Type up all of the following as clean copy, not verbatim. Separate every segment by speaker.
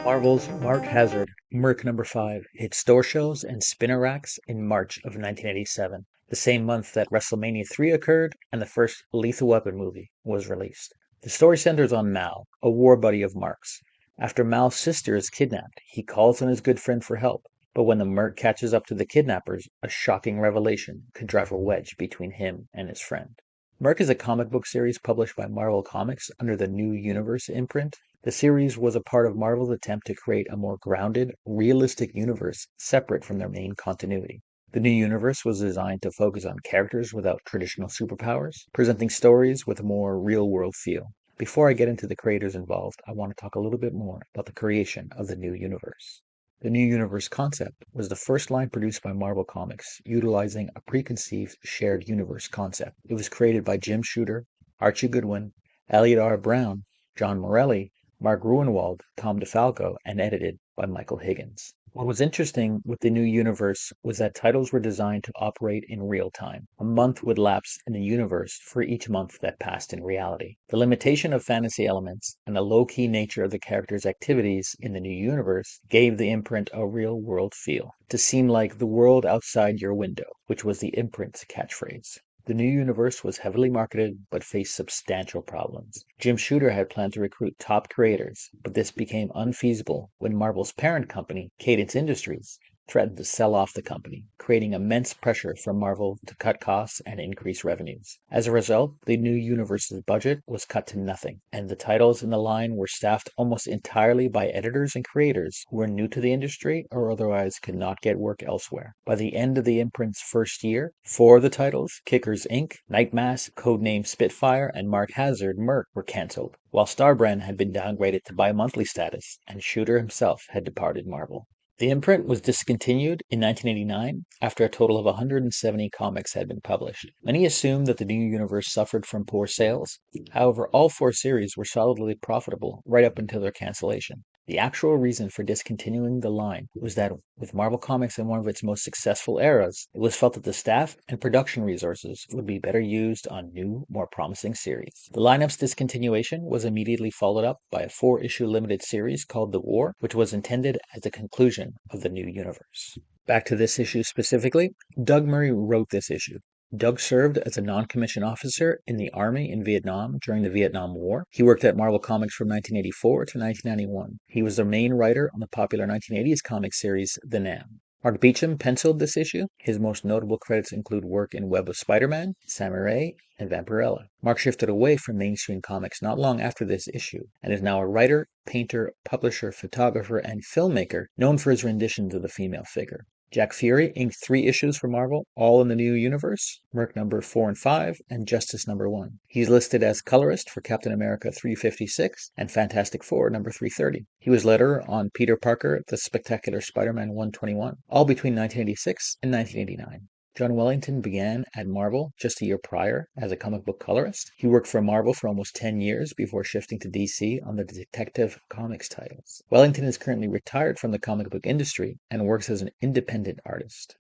Speaker 1: Marvel's Mark Hazzard, Merc #5, hit store shelves and spinner racks in March of 1987, the same month that WrestleMania 3 occurred and the first Lethal Weapon movie was released. The story centers on Mal, a war buddy of Mark's. After Mal's sister is kidnapped, he calls on his good friend for help, but when the Merc catches up to the kidnappers, a shocking revelation could drive a wedge between him and his friend. Merc is a comic book series published by Marvel Comics under the New Universe imprint. The series was a part of Marvel's attempt to create a more grounded, realistic universe separate from their main continuity. The new universe was designed to focus on characters without traditional superpowers, presenting stories with a more real-world feel. Before I get into the creators involved, I want to talk a little bit more about the creation of the new universe. The new universe concept was the first line produced by Marvel Comics, utilizing a preconceived shared universe concept. It was created by Jim Shooter, Archie Goodwin, Elliot R. Brown, John Morelli, Mark Gruenwald, Tom DeFalco, and edited by Michael Higgins. What was interesting with the new universe was that titles were designed to operate in real time. A month would lapse in the universe for each month that passed in reality. The limitation of fantasy elements and the low-key nature of the characters' activities in the new universe gave the imprint a real-world feel, to seem like the world outside your window, which was the imprint's catchphrase. The new universe was heavily marketed but faced substantial problems. Jim Shooter had planned to recruit top creators, but this became unfeasible when Marvel's parent company, Cadence Industries, threatened to sell off the company, creating immense pressure for Marvel to cut costs and increase revenues. As a result, the new universe's budget was cut to nothing, and the titles in the line were staffed almost entirely by editors and creators who were new to the industry or otherwise could not get work elsewhere. By the end of the imprint's first year, 4 of the titles, Kickers Inc., Nightmask, codenamed Spitfire, and Mark Hazzard, Merc, were cancelled, while Starbrand had been downgraded to bi-monthly status, and Shooter himself had departed Marvel. The imprint was discontinued in 1989 after a total of 170 comics had been published. Many assumed that the new universe suffered from poor sales. However, all 4 series were solidly profitable right up until their cancellation. The actual reason for discontinuing the line was that with Marvel Comics in one of its most successful eras, it was felt that the staff and production resources would be better used on new, more promising series. The lineup's discontinuation was immediately followed up by a 4-issue limited series called The War, which was intended as the conclusion of the new universe. Back to this issue specifically, Doug Murray wrote this issue. Doug served as a non-commissioned officer in the Army in Vietnam during the Vietnam War. He worked at Marvel Comics from 1984 to 1991. He was the main writer on the popular 1980s comic series The Nam. Mark Beachum penciled this issue. His most notable credits include work in Web of Spider-Man, Samurai, and Vampirella. Mark shifted away from mainstream comics not long after this issue, and is now a writer, painter, publisher, photographer, and filmmaker known for his renditions of the female figure. Jack Fury inked 3 issues for Marvel, all in the new universe, Merc number 4 and 5, and Justice number 1. He's listed as colorist for Captain America 356 and Fantastic Four number 330. He was letterer on Peter Parker, The Spectacular Spider-Man 121, all between 1986 and 1989. John Wellington began at Marvel just a year prior as a comic book colorist. He worked for Marvel for almost 10 years before shifting to DC on the Detective Comics titles. Wellington is currently retired from the comic book industry and works as an independent artist.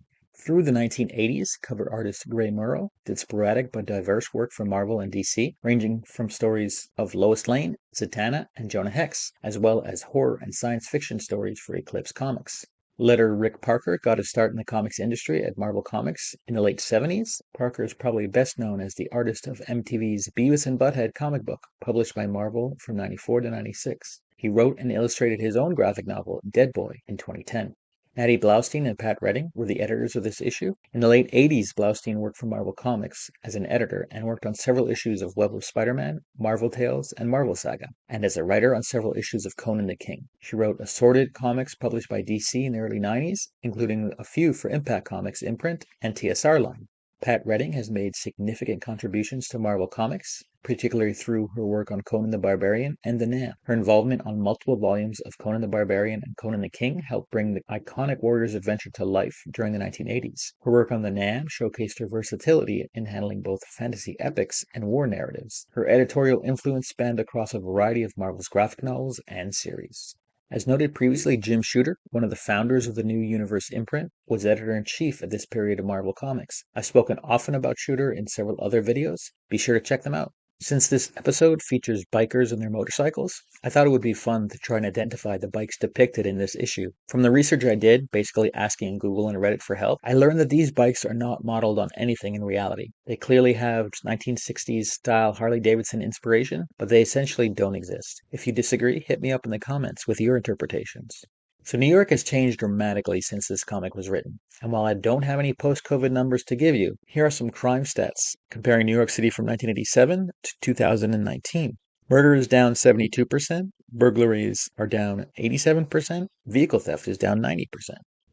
Speaker 1: Through the 1980s, cover artist Gray Murrow did sporadic but diverse work for Marvel and DC, ranging from stories of Lois Lane, Zatanna, and Jonah Hex, as well as horror and science fiction stories for Eclipse Comics. Letterer Rick Parker got his start in the comics industry at Marvel Comics in the late 70s. Parker is probably best known as the artist of MTV's Beavis and Butthead comic book, published by Marvel from 94 to 96. He wrote and illustrated his own graphic novel, Dead Boy, in 2010. Natty Blaustein and Pat Redding were the editors of this issue. In the late 80s, Blaustein worked for Marvel Comics as an editor and worked on several issues of Web of Spider-Man, Marvel Tales, and Marvel Saga, and as a writer on several issues of Conan the King. She wrote assorted comics published by DC in the early 90s, including a few for Impact Comics imprint and TSR line. Pat Redding has made significant contributions to Marvel Comics, particularly through her work on Conan the Barbarian and The Nam. Her involvement on multiple volumes of Conan the Barbarian and Conan the King helped bring the iconic warrior's adventure to life during the 1980s. Her work on The Nam showcased her versatility in handling both fantasy epics and war narratives. Her editorial influence spanned across a variety of Marvel's graphic novels and series. As noted previously, Jim Shooter, one of the founders of the New Universe imprint, was editor-in-chief at this period of Marvel Comics. I've spoken often about Shooter in several other videos. Be sure to check them out. Since this episode features bikers and their motorcycles, I thought it would be fun to try and identify the bikes depicted in this issue. From the research I did, basically asking Google and Reddit for help, I learned that these bikes are not modeled on anything in reality. They clearly have 1960s style Harley-Davidson inspiration, but they essentially don't exist. If you disagree, hit me up in the comments with your interpretations. So New York has changed dramatically since this comic was written. And while I don't have any post-COVID numbers to give you, here are some crime stats comparing New York City from 1987 to 2019. Murder is down 72%, burglaries are down 87%, vehicle theft is down 90%.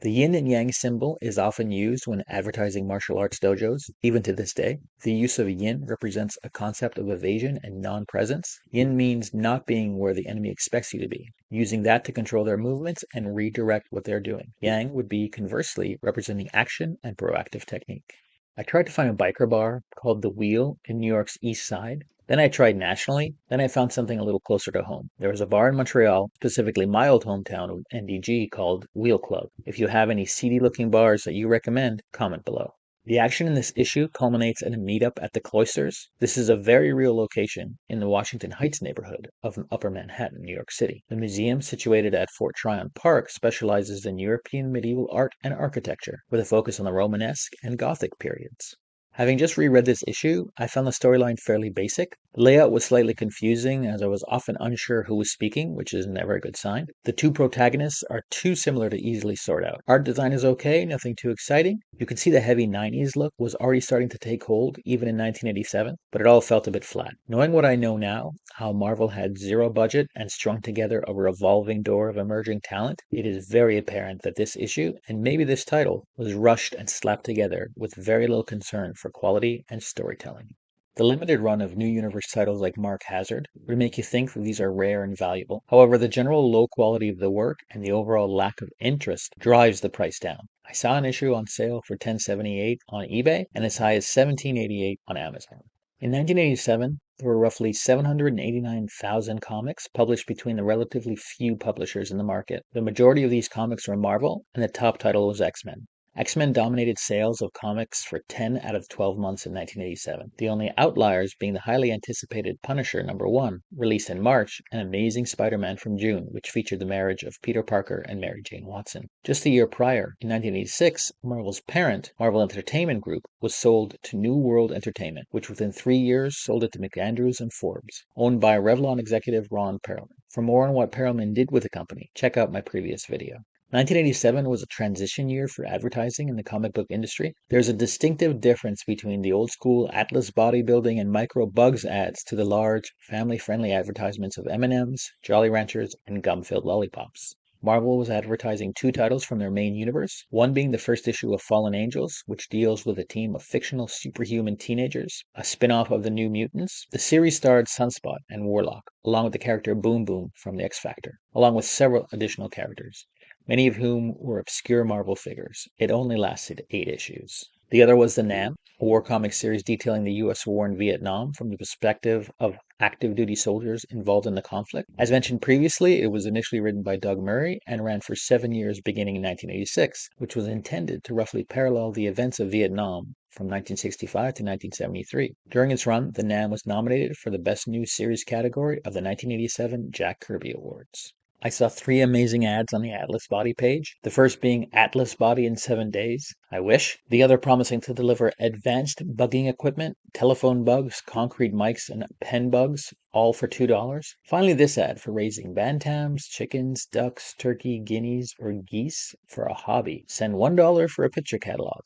Speaker 1: The yin and yang symbol is often used when advertising martial arts dojos, even to this day. The use of yin represents a concept of evasion and non-presence. Yin means not being where the enemy expects you to be, using that to control their movements and redirect what they're doing. Yang would be conversely representing action and proactive technique. I tried to find a biker bar called The Wheel in New York's East Side. Then I tried nationally. Then I found something a little closer to home. There was a bar in Montreal, specifically my old hometown of NDG, called Wheel Club. If you have any seedy looking bars that you recommend, comment below. The action in this issue culminates in a meetup at the Cloisters. This is a very real location in the Washington Heights neighborhood of Upper Manhattan, New York City. The museum, situated at Fort Tryon Park, specializes in European medieval art and architecture, with a focus on the Romanesque and Gothic periods. Having just reread this issue, I found the storyline fairly basic. The layout was slightly confusing as I was often unsure who was speaking, which is never a good sign. The two protagonists are too similar to easily sort out. Art design is okay, nothing too exciting. You can see the heavy 90s look was already starting to take hold, even in 1987, but it all felt a bit flat. Knowing what I know now, how Marvel had zero budget and strung together a revolving door of emerging talent, it is very apparent that this issue, and maybe this title, was rushed and slapped together with very little concern for quality and storytelling. The limited run of New Universe titles like Mark Hazzard would make you think that these are rare and valuable. However, the general low quality of the work and the overall lack of interest drives the price down. I saw an issue on sale for $10.78 on eBay and as high as $17.88 on Amazon. In 1987, there were roughly 789,000 comics published between the relatively few publishers in the market. The majority of these comics were Marvel, and the top title was X-Men. X-Men dominated sales of comics for 10 out of 12 months in 1987, the only outliers being the highly anticipated Punisher #1, released in March, and Amazing Spider-Man from June, which featured the marriage of Peter Parker and Mary Jane Watson. Just a year prior, in 1986, Marvel's parent, Marvel Entertainment Group, was sold to New World Entertainment, which within 3 years sold it to McAndrews and Forbes, owned by Revlon executive Ron Perelman. For more on what Perelman did with the company, check out my previous video. 1987 was a transition year for advertising in the comic book industry. There's a distinctive difference between the old school Atlas bodybuilding and micro bugs ads to the large, family-friendly advertisements of M&Ms, Jolly Ranchers, and gum-filled lollipops. Marvel was advertising 2 titles from their main universe, one being the first issue of Fallen Angels, which deals with a team of fictional superhuman teenagers, a spin-off of the New Mutants. The series starred Sunspot and Warlock, along with the character Boom Boom from The X Factor, along with several additional characters, many of whom were obscure Marvel figures. It only lasted 8 issues. The other was The Nam, a war comic series detailing the U.S. war in Vietnam from the perspective of active duty soldiers involved in the conflict. As mentioned previously, it was initially written by Doug Murray and ran for 7 years beginning in 1986, which was intended to roughly parallel the events of Vietnam from 1965 to 1973. During its run, The Nam was nominated for the Best New Series category of the 1987 Jack Kirby Awards. I saw 3 amazing ads on the Atlas Body page, the first being Atlas Body in 7 days. I wish. The other promising to deliver advanced bugging equipment, telephone bugs, concrete mics, and pen bugs, all for $2. Finally, this ad for raising bantams, chickens, ducks, turkey, guineas, or geese for a hobby. Send $1 for a picture catalog.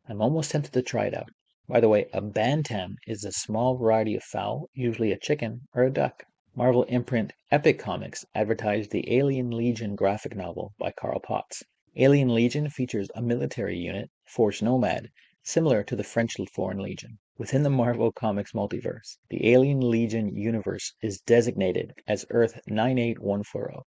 Speaker 1: I'm almost tempted to try it out. By the way, a bantam is a small variety of fowl, usually a chicken or a duck. Marvel imprint Epic Comics advertised the Alien Legion graphic novel by Carl Potts. Alien Legion features a military unit, Force Nomad, similar to the French Foreign Legion. Within the Marvel Comics multiverse, the Alien Legion universe is designated as Earth 98140.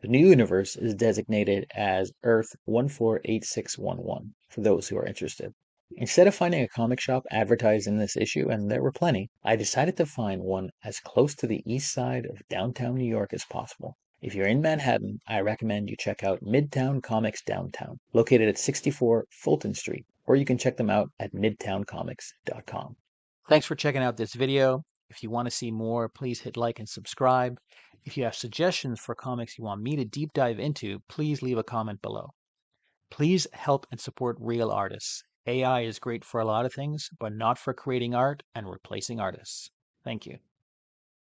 Speaker 1: The new universe is designated as Earth 148611, for those who are interested. Instead of finding a comic shop advertised in this issue, and there were plenty, I decided to find one as close to the east side of downtown New York as possible. If you're in Manhattan, I recommend you check out Midtown Comics Downtown, located at 64 Fulton Street, or you can check them out at midtowncomics.com. Thanks for checking out this video. If you want to see more, please hit like and subscribe. If you have suggestions for comics you want me to deep dive into, please leave a comment below. Please help and support real artists. AI is great for a lot of things, but not for creating art and replacing artists. Thank you.